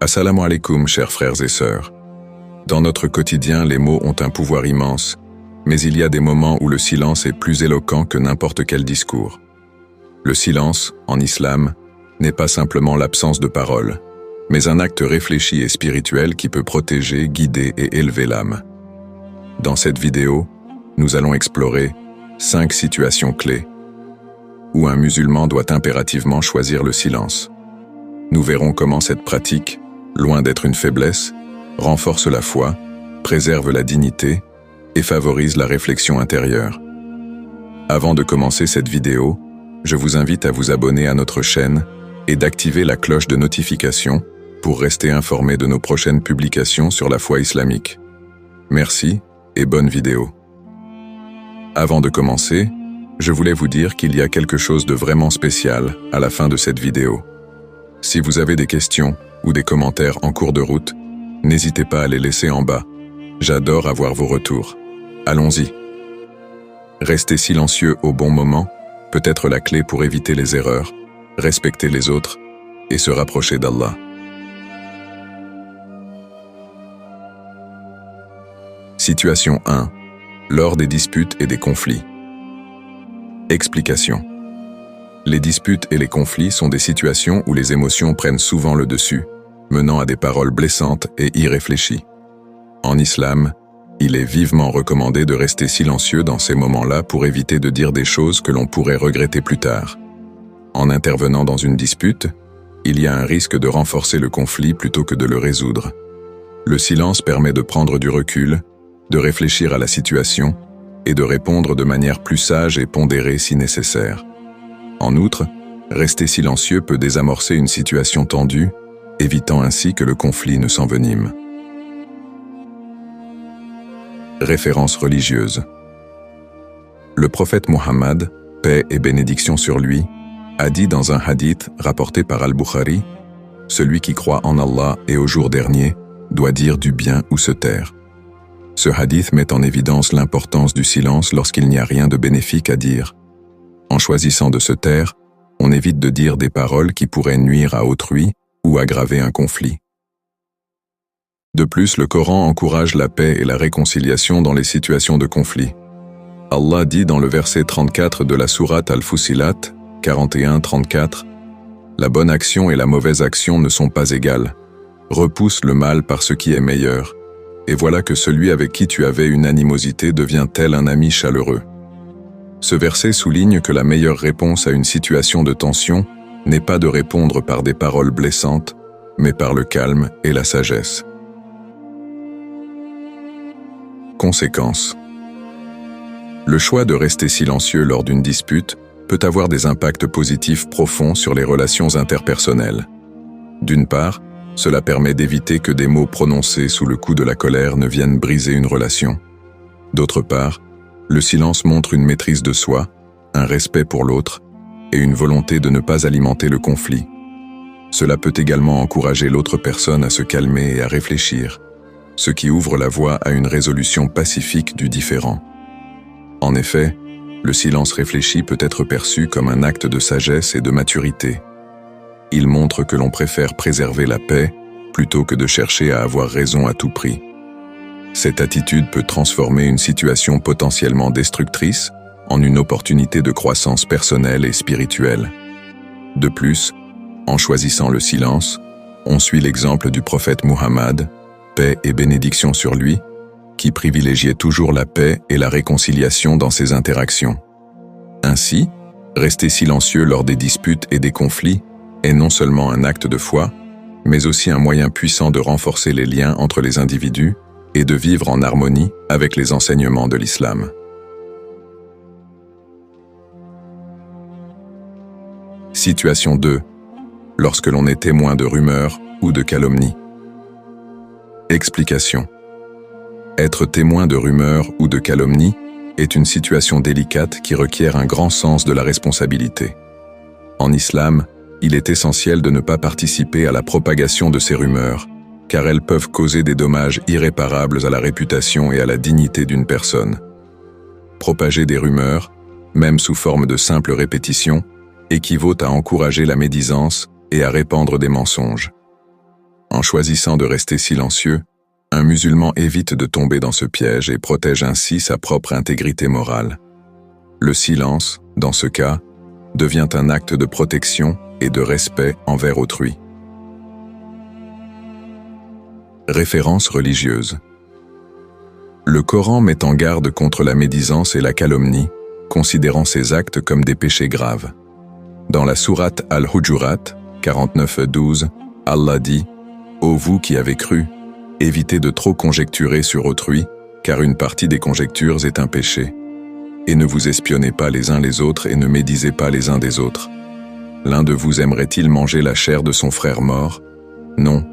Assalamu alaikum, chers frères et sœurs. Dans notre quotidien, les mots ont un pouvoir immense, mais il y a des moments où le silence est plus éloquent que n'importe quel discours. Le silence, en islam, n'est pas simplement l'absence de parole, mais un acte réfléchi et spirituel qui peut protéger, guider et élever l'âme. Dans cette vidéo, nous allons explorer 5 situations clés où un musulman doit impérativement choisir le silence. Nous verrons comment cette pratique, loin d'être une faiblesse, renforce la foi, préserve la dignité et favorise la réflexion intérieure. Avant de commencer cette vidéo, je vous invite à vous abonner à notre chaîne et d'activer la cloche de notification pour rester informé de nos prochaines publications sur la foi islamique. Merci et bonne vidéo. Avant de commencer, je voulais vous dire qu'il y a quelque chose de vraiment spécial à la fin de cette vidéo. Si vous avez des questions ou des commentaires en cours de route, n'hésitez pas à les laisser en bas. J'adore avoir vos retours. Allons-y. Rester silencieux au bon moment peut être la clé pour éviter les erreurs, respecter les autres et se rapprocher d'Allah. Situation 1. Lors des disputes et des conflits. Explication. Les disputes et les conflits sont des situations où les émotions prennent souvent le dessus, menant à des paroles blessantes et irréfléchies. En islam, il est vivement recommandé de rester silencieux dans ces moments-là pour éviter de dire des choses que l'on pourrait regretter plus tard. En intervenant dans une dispute, il y a un risque de renforcer le conflit plutôt que de le résoudre. Le silence permet de prendre du recul, de réfléchir à la situation et de répondre de manière plus sage et pondérée si nécessaire. En outre, rester silencieux peut désamorcer une situation tendue, évitant ainsi que le conflit ne s'envenime. Référence religieuse. Le prophète Muhammad, paix et bénédiction sur lui, a dit dans un hadith rapporté par Al-Bukhari, « Celui qui croit en Allah et au jour dernier doit dire du bien ou se taire. » Ce hadith met en évidence l'importance du silence lorsqu'il n'y a rien de bénéfique à dire. En choisissant de se taire, on évite de dire des paroles qui pourraient nuire à autrui ou aggraver un conflit. De plus, le Coran encourage la paix et la réconciliation dans les situations de conflit. Allah dit dans le verset 34 de la sourate Al-Fussilat, 41-34, « La bonne action et la mauvaise action ne sont pas égales. Repousse le mal par ce qui est meilleur. Et voilà que celui avec qui tu avais une animosité devient tel un ami chaleureux. » Ce verset souligne que la meilleure réponse à une situation de tension n'est pas de répondre par des paroles blessantes, mais par le calme et la sagesse. Conséquences. Le choix de rester silencieux lors d'une dispute peut avoir des impacts positifs profonds sur les relations interpersonnelles. D'une part, cela permet d'éviter que des mots prononcés sous le coup de la colère ne viennent briser une relation. D'autre part, le silence montre une maîtrise de soi, un respect pour l'autre et une volonté de ne pas alimenter le conflit. Cela peut également encourager l'autre personne à se calmer et à réfléchir, ce qui ouvre la voie à une résolution pacifique du différend. En effet, le silence réfléchi peut être perçu comme un acte de sagesse et de maturité. Il montre que l'on préfère préserver la paix plutôt que de chercher à avoir raison à tout prix. Cette attitude peut transformer une situation potentiellement destructrice en une opportunité de croissance personnelle et spirituelle. De plus, en choisissant le silence, on suit l'exemple du prophète Muhammad, paix et bénédiction sur lui, qui privilégiait toujours la paix et la réconciliation dans ses interactions. Ainsi, rester silencieux lors des disputes et des conflits est non seulement un acte de foi, mais aussi un moyen puissant de renforcer les liens entre les individus et de vivre en harmonie avec les enseignements de l'islam. Situation 2. Lorsque l'on est témoin de rumeurs ou de calomnies. Explication. Être témoin de rumeurs ou de calomnies est une situation délicate qui requiert un grand sens de la responsabilité. En islam, il est essentiel de ne pas participer à la propagation de ces rumeurs, car elles peuvent causer des dommages irréparables à la réputation et à la dignité d'une personne. Propager des rumeurs, même sous forme de simple répétition, équivaut à encourager la médisance et à répandre des mensonges. En choisissant de rester silencieux, un musulman évite de tomber dans ce piège et protège ainsi sa propre intégrité morale. Le silence, dans ce cas, devient un acte de protection et de respect envers autrui. Référence religieuse. Le Coran met en garde contre la médisance et la calomnie, considérant ces actes comme des péchés graves. Dans la sourate Al-Hujurat 49-12, Allah dit « Ô vous qui avez cru, évitez de trop conjecturer sur autrui, car une partie des conjectures est un péché. Et ne vous espionnez pas les uns les autres et ne médisez pas les uns des autres. L'un de vous aimerait-il manger la chair de son frère mort? Non,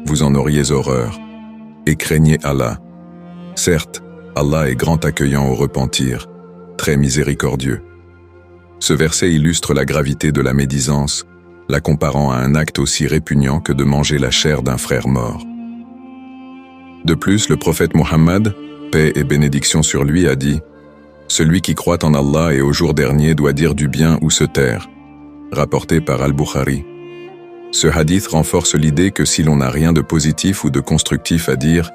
vous en auriez horreur. Et craignez Allah. Certes, Allah est grand accueillant au repentir, très miséricordieux. » Ce verset illustre la gravité de la médisance, la comparant à un acte aussi répugnant que de manger la chair d'un frère mort. De plus, le prophète Mohammed, paix et bénédiction sur lui, a dit « Celui qui croit en Allah et au jour dernier doit dire du bien ou se taire », rapporté par Al-Bukhari. Ce hadith renforce l'idée que si l'on n'a rien de positif ou de constructif à dire,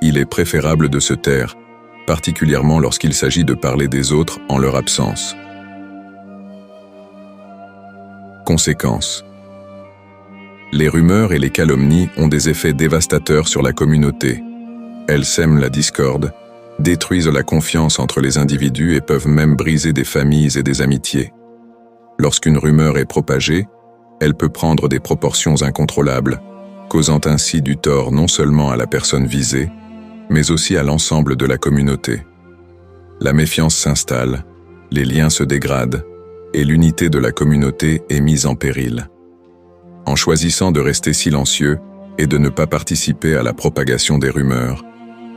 il est préférable de se taire, particulièrement lorsqu'il s'agit de parler des autres en leur absence. Conséquences. Les rumeurs et les calomnies ont des effets dévastateurs sur la communauté. Elles sèment la discorde, détruisent la confiance entre les individus et peuvent même briser des familles et des amitiés. Lorsqu'une rumeur est propagée, elle peut prendre des proportions incontrôlables, causant ainsi du tort non seulement à la personne visée, mais aussi à l'ensemble de la communauté. La méfiance s'installe, les liens se dégradent, et l'unité de la communauté est mise en péril. En choisissant de rester silencieux et de ne pas participer à la propagation des rumeurs,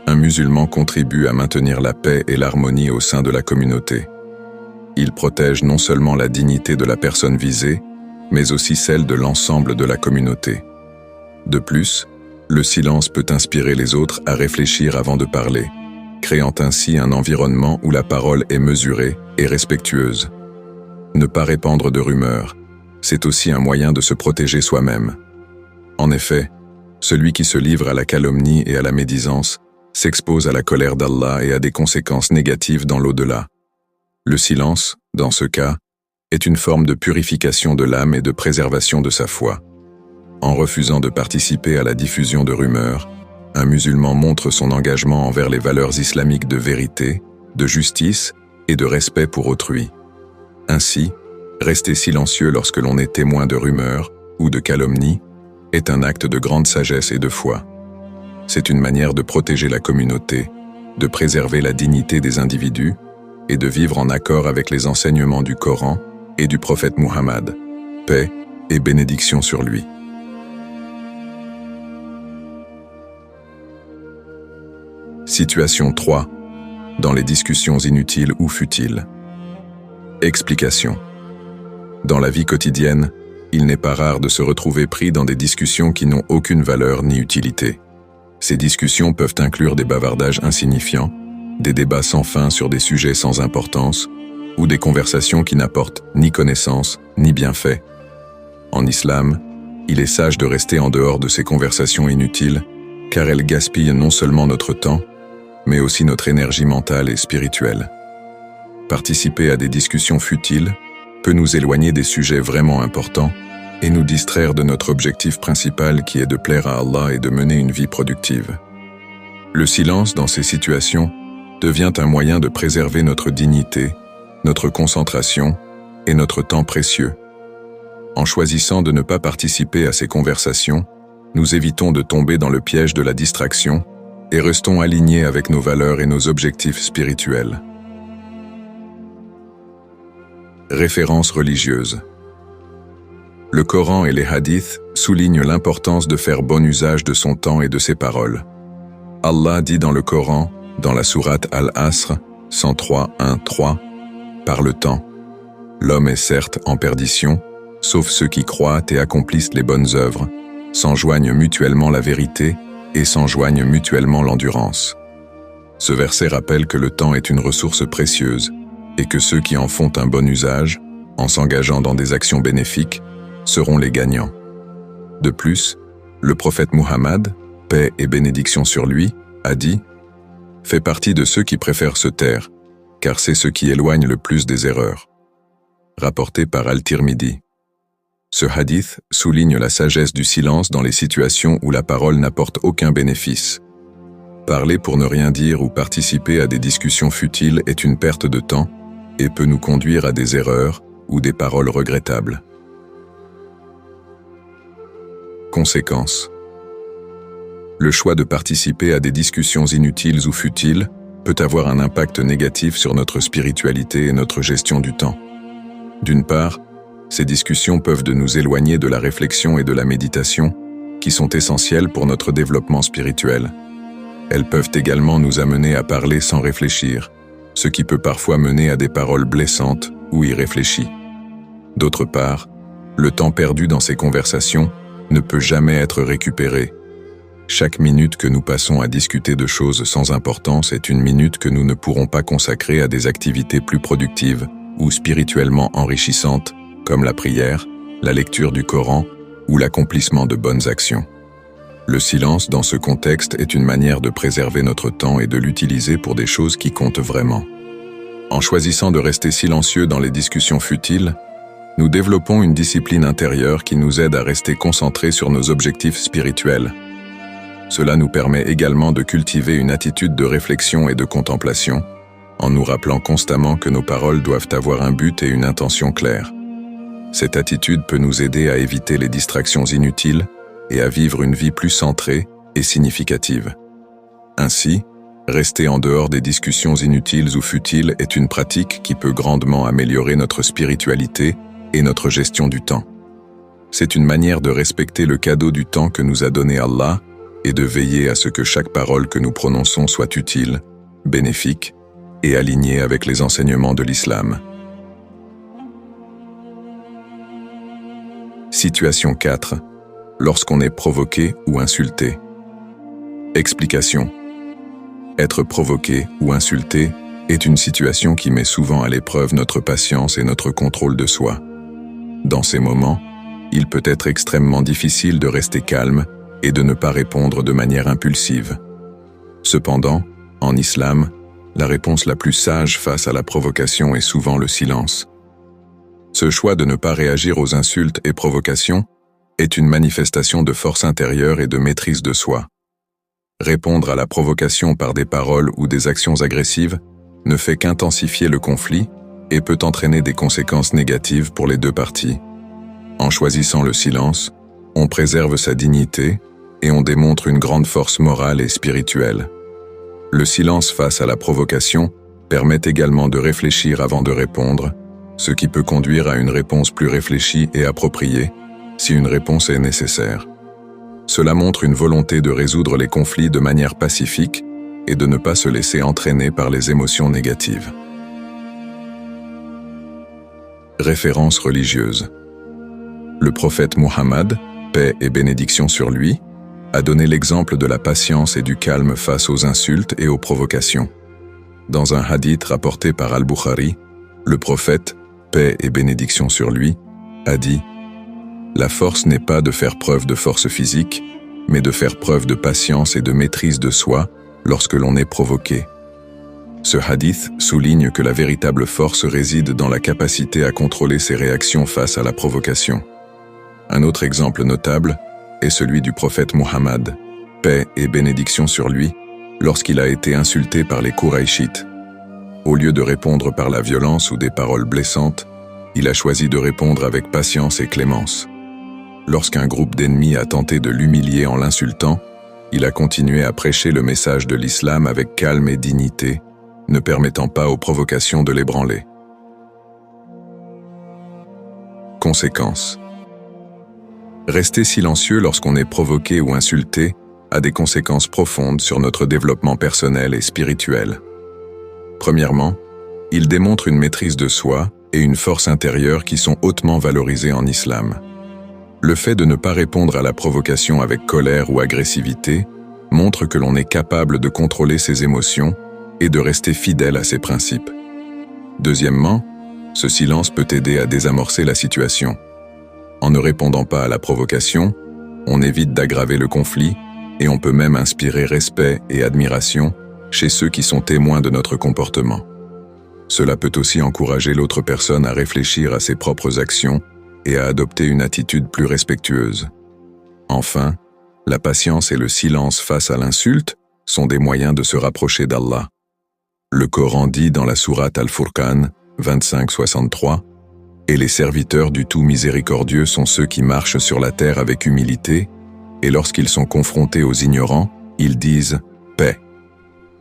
un musulman contribue à maintenir la paix et l'harmonie au sein de la communauté. Il protège non seulement la dignité de la personne visée, mais aussi celle de l'ensemble de la communauté. De plus, le silence peut inspirer les autres à réfléchir avant de parler, créant ainsi un environnement où la parole est mesurée et respectueuse. Ne pas répandre de rumeurs, c'est aussi un moyen de se protéger soi-même. En effet, celui qui se livre à la calomnie et à la médisance s'expose à la colère d'Allah et à des conséquences négatives dans l'au-delà. Le silence, dans ce cas, est une forme de purification de l'âme et de préservation de sa foi. En refusant de participer à la diffusion de rumeurs, un musulman montre son engagement envers les valeurs islamiques de vérité, de justice et de respect pour autrui. Ainsi, rester silencieux lorsque l'on est témoin de rumeurs ou de calomnies est un acte de grande sagesse et de foi. C'est une manière de protéger la communauté, de préserver la dignité des individus et de vivre en accord avec les enseignements du Coran et du prophète Muhammad, paix et bénédiction sur lui. Situation 3. Dans les discussions inutiles ou futiles. Explication. Dans la vie quotidienne, il n'est pas rare de se retrouver pris dans des discussions qui n'ont aucune valeur ni utilité. Ces discussions peuvent inclure des bavardages insignifiants, des débats sans fin sur des sujets sans importance, ou des conversations qui n'apportent ni connaissance ni bienfait. En islam, il est sage de rester en dehors de ces conversations inutiles, car elles gaspillent non seulement notre temps, mais aussi notre énergie mentale et spirituelle. Participer à des discussions futiles peut nous éloigner des sujets vraiment importants et nous distraire de notre objectif principal qui est de plaire à Allah et de mener une vie productive. Le silence dans ces situations devient un moyen de préserver notre dignité, notre concentration et notre temps précieux. En choisissant de ne pas participer à ces conversations, nous évitons de tomber dans le piège de la distraction et restons alignés avec nos valeurs et nos objectifs spirituels. Références religieuses. Le Coran et les hadiths soulignent l'importance de faire bon usage de son temps et de ses paroles. Allah dit dans le Coran, dans la sourate Al-Asr 103:1-3, par le temps, l'homme est certes en perdition, sauf ceux qui croient et accomplissent les bonnes œuvres, s'enjoignent mutuellement la vérité et s'enjoignent mutuellement l'endurance. Ce verset rappelle que le temps est une ressource précieuse et que ceux qui en font un bon usage, en s'engageant dans des actions bénéfiques, seront les gagnants. De plus, Le prophète Muhammad, paix et bénédiction sur lui, a dit « Fais partie de ceux qui préfèrent se taire, car c'est ce qui éloigne le plus des erreurs. » Rapporté par Al-Tirmidhi. Ce hadith souligne la sagesse du silence dans les situations où la parole n'apporte aucun bénéfice. Parler pour ne rien dire ou participer à des discussions futiles est une perte de temps et peut nous conduire à des erreurs ou des paroles regrettables. Conséquences. Le choix de participer à des discussions inutiles ou futiles peut avoir un impact négatif sur notre spiritualité et notre gestion du temps. D'une part, ces discussions peuvent nous éloigner de la réflexion et de la méditation, qui sont essentielles pour notre développement spirituel. Elles peuvent également nous amener à parler sans réfléchir, ce qui peut parfois mener à des paroles blessantes ou irréfléchies. D'autre part, le temps perdu dans ces conversations ne peut jamais être récupéré. Chaque minute que nous passons à discuter de choses sans importance est une minute que nous ne pourrons pas consacrer à des activités plus productives ou spirituellement enrichissantes, comme la prière, la lecture du Coran ou l'accomplissement de bonnes actions. Le silence dans ce contexte est une manière de préserver notre temps et de l'utiliser pour des choses qui comptent vraiment. En choisissant de rester silencieux dans les discussions futiles, nous développons une discipline intérieure qui nous aide à rester concentrés sur nos objectifs spirituels. Cela nous permet également de cultiver une attitude de réflexion et de contemplation, en nous rappelant constamment que nos paroles doivent avoir un but et une intention claire. Cette attitude peut nous aider à éviter les distractions inutiles et à vivre une vie plus centrée et significative. Ainsi, rester en dehors des discussions inutiles ou futiles est une pratique qui peut grandement améliorer notre spiritualité et notre gestion du temps. C'est une manière de respecter le cadeau du temps que nous a donné Allah et de veiller à ce que chaque parole que nous prononçons soit utile, bénéfique et alignée avec les enseignements de l'islam. Situation 4. Lorsqu'on est provoqué ou insulté. Explication. Être provoqué ou insulté est une situation qui met souvent à l'épreuve notre patience et notre contrôle de soi. Dans ces moments, il peut être extrêmement difficile de rester calme et de ne pas répondre de manière impulsive. Cependant, en islam, la réponse la plus sage face à la provocation est souvent le silence. Ce choix de ne pas réagir aux insultes et provocations est une manifestation de force intérieure et de maîtrise de soi. Répondre à la provocation par des paroles ou des actions agressives ne fait qu'intensifier le conflit et peut entraîner des conséquences négatives pour les deux parties. En choisissant le silence, on préserve sa dignité et on démontre une grande force morale et spirituelle. Le silence face à la provocation permet également de réfléchir avant de répondre, ce qui peut conduire à une réponse plus réfléchie et appropriée, si une réponse est nécessaire. Cela montre une volonté de résoudre les conflits de manière pacifique et de ne pas se laisser entraîner par les émotions négatives. Référence religieuse. Le prophète Muhammad, paix et bénédiction sur lui, a donné l'exemple de la patience et du calme face aux insultes et aux provocations. Dans un hadith rapporté par Al-Bukhari, le prophète, paix et bénédiction sur lui, a dit « La force n'est pas de faire preuve de force physique, mais de faire preuve de patience et de maîtrise de soi lorsque l'on est provoqué. » Ce hadith souligne que la véritable force réside dans la capacité à contrôler ses réactions face à la provocation. Un autre exemple notable est celui du prophète Muhammad, paix et bénédiction sur lui, lorsqu'il a été insulté par les Qurayshites. Au lieu de répondre par la violence ou des paroles blessantes, il a choisi de répondre avec patience et clémence. Lorsqu'un groupe d'ennemis a tenté de l'humilier en l'insultant, il a continué à prêcher le message de l'islam avec calme et dignité, ne permettant pas aux provocations de l'ébranler. Conséquences. Rester silencieux lorsqu'on est provoqué ou insulté a des conséquences profondes sur notre développement personnel et spirituel. Premièrement, il démontre une maîtrise de soi et une force intérieure qui sont hautement valorisées en islam. Le fait de ne pas répondre à la provocation avec colère ou agressivité montre que l'on est capable de contrôler ses émotions et de rester fidèle à ses principes. Deuxièmement, ce silence peut aider à désamorcer la situation. En ne répondant pas à la provocation, On évite d'aggraver le conflit et on peut même inspirer respect et admiration chez ceux qui sont témoins de notre comportement. Cela peut aussi encourager l'autre personne à réfléchir à ses propres actions et à adopter une attitude plus respectueuse. Enfin, la patience et le silence face à l'insulte sont des moyens de se rapprocher d'Allah. Le Coran dit dans la sourate Al-Furqan 25-63 « Et les serviteurs du tout miséricordieux sont ceux qui marchent sur la terre avec humilité, et lorsqu'ils sont confrontés aux ignorants, ils disent « paix ».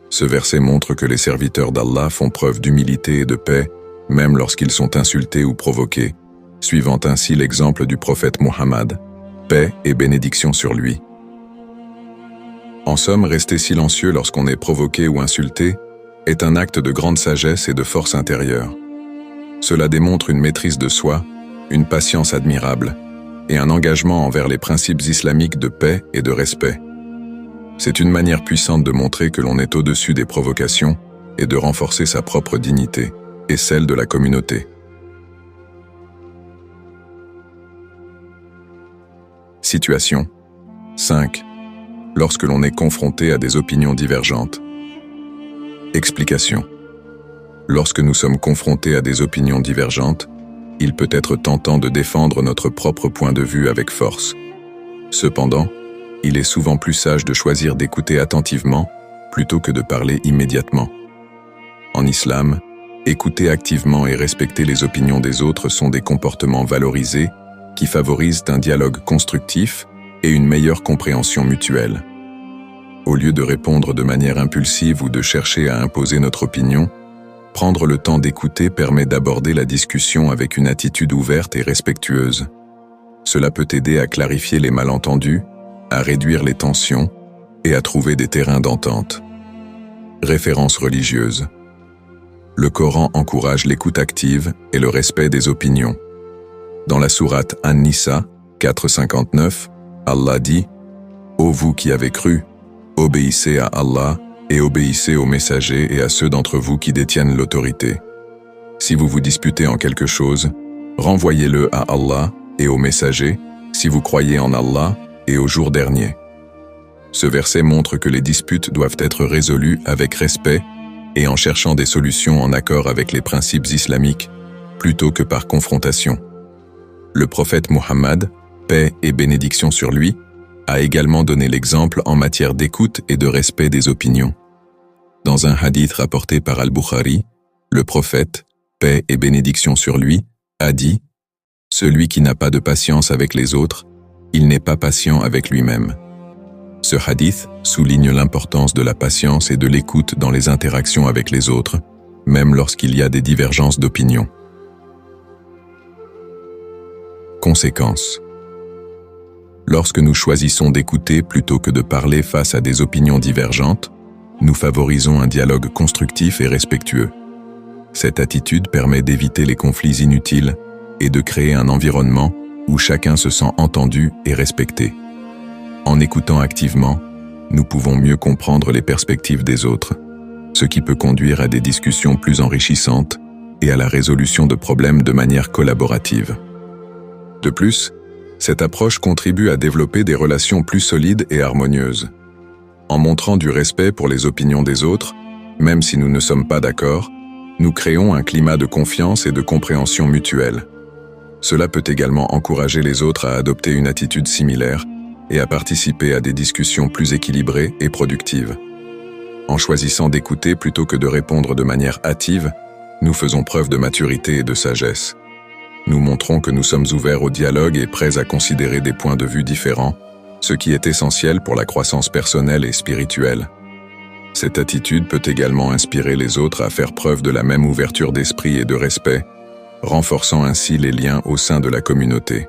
Ce verset montre que les serviteurs d'Allah font preuve d'humilité et de paix, même lorsqu'ils sont insultés ou provoqués, suivant ainsi l'exemple du prophète Muhammad, paix et bénédiction sur lui. En somme, rester silencieux lorsqu'on est provoqué ou insulté est un acte de grande sagesse et de force intérieure. Cela démontre une maîtrise de soi, une patience admirable et un engagement envers les principes islamiques de paix et de respect. C'est une manière puissante de montrer que l'on est au-dessus des provocations et de renforcer sa propre dignité et celle de la communauté. Situation 5. Lorsque l'on est confronté à des opinions divergentes. Explication. Lorsque nous sommes confrontés à des opinions divergentes, il peut être tentant de défendre notre propre point de vue avec force. Cependant, il est souvent plus sage de choisir d'écouter attentivement plutôt que de parler immédiatement. En islam, écouter activement et respecter les opinions des autres sont des comportements valorisés qui favorisent un dialogue constructif et une meilleure compréhension mutuelle. Au lieu de répondre de manière impulsive ou de chercher à imposer notre opinion, prendre le temps d'écouter permet d'aborder la discussion avec une attitude ouverte et respectueuse. Cela peut aider à clarifier les malentendus, à réduire les tensions et à trouver des terrains d'entente. Références religieuses. Le Coran encourage l'écoute active et le respect des opinions. Dans la sourate An-Nisa 4:59, Allah dit « Ô vous qui avez cru, obéissez à Allah et obéissez aux messagers et à ceux d'entre vous qui détiennent l'autorité. Si vous vous disputez en quelque chose, renvoyez-le à Allah et aux messagers, si vous croyez en Allah et au jour dernier. » Ce verset montre que les disputes doivent être résolues avec respect et en cherchant des solutions en accord avec les principes islamiques, plutôt que par confrontation. Le prophète Muhammad, paix et bénédiction sur lui, a également donné l'exemple en matière d'écoute et de respect des opinions. Dans un hadith rapporté par Al-Bukhari, le prophète, paix et bénédiction sur lui, a dit « Celui qui n'a pas de patience avec les autres, il n'est pas patient avec lui-même. » Ce hadith souligne l'importance de la patience et de l'écoute dans les interactions avec les autres, même lorsqu'il y a des divergences d'opinion. Conséquences. Lorsque nous choisissons d'écouter plutôt que de parler face à des opinions divergentes, nous favorisons un dialogue constructif et respectueux. Cette attitude permet d'éviter les conflits inutiles et de créer un environnement où chacun se sent entendu et respecté. En écoutant activement, nous pouvons mieux comprendre les perspectives des autres, ce qui peut conduire à des discussions plus enrichissantes et à la résolution de problèmes de manière collaborative. De plus, cette approche contribue à développer des relations plus solides et harmonieuses. En montrant du respect pour les opinions des autres, même si nous ne sommes pas d'accord, nous créons un climat de confiance et de compréhension mutuelle. Cela peut également encourager les autres à adopter une attitude similaire et à participer à des discussions plus équilibrées et productives. En choisissant d'écouter plutôt que de répondre de manière hâtive, nous faisons preuve de maturité et de sagesse. Nous montrons que nous sommes ouverts au dialogue et prêts à considérer des points de vue différents, ce qui est essentiel pour la croissance personnelle et spirituelle. Cette attitude peut également inspirer les autres à faire preuve de la même ouverture d'esprit et de respect, renforçant ainsi les liens au sein de la communauté.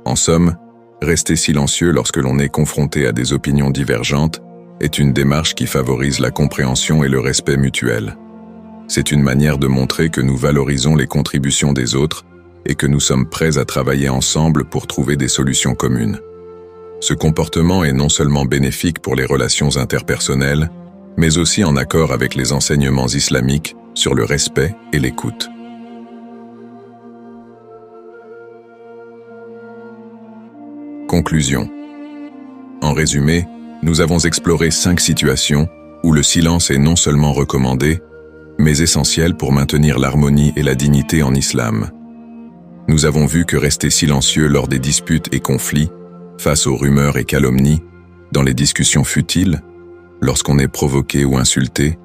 En somme, rester silencieux lorsque l'on est confronté à des opinions divergentes est une démarche qui favorise la compréhension et le respect mutuel. C'est une manière de montrer que nous valorisons les contributions des autres et que nous sommes prêts à travailler ensemble pour trouver des solutions communes. Ce comportement est non seulement bénéfique pour les relations interpersonnelles, mais aussi en accord avec les enseignements islamiques sur le respect et l'écoute. Conclusion. En résumé, nous avons exploré 5 situations où le silence est non seulement recommandé, mais essentiel pour maintenir l'harmonie et la dignité en islam. Nous avons vu que rester silencieux lors des disputes et conflits, face aux rumeurs et calomnies, dans les discussions futiles, lorsqu'on est provoqué ou insulté,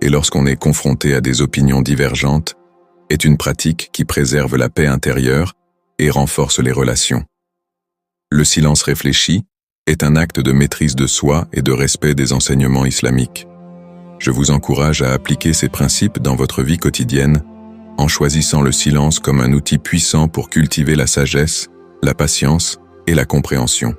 et lorsqu'on est confronté à des opinions divergentes, est une pratique qui préserve la paix intérieure et renforce les relations. Le silence réfléchi est un acte de maîtrise de soi et de respect des enseignements islamiques. Je vous encourage à appliquer ces principes dans votre vie quotidienne en choisissant le silence comme un outil puissant pour cultiver la sagesse, la patience et la compréhension.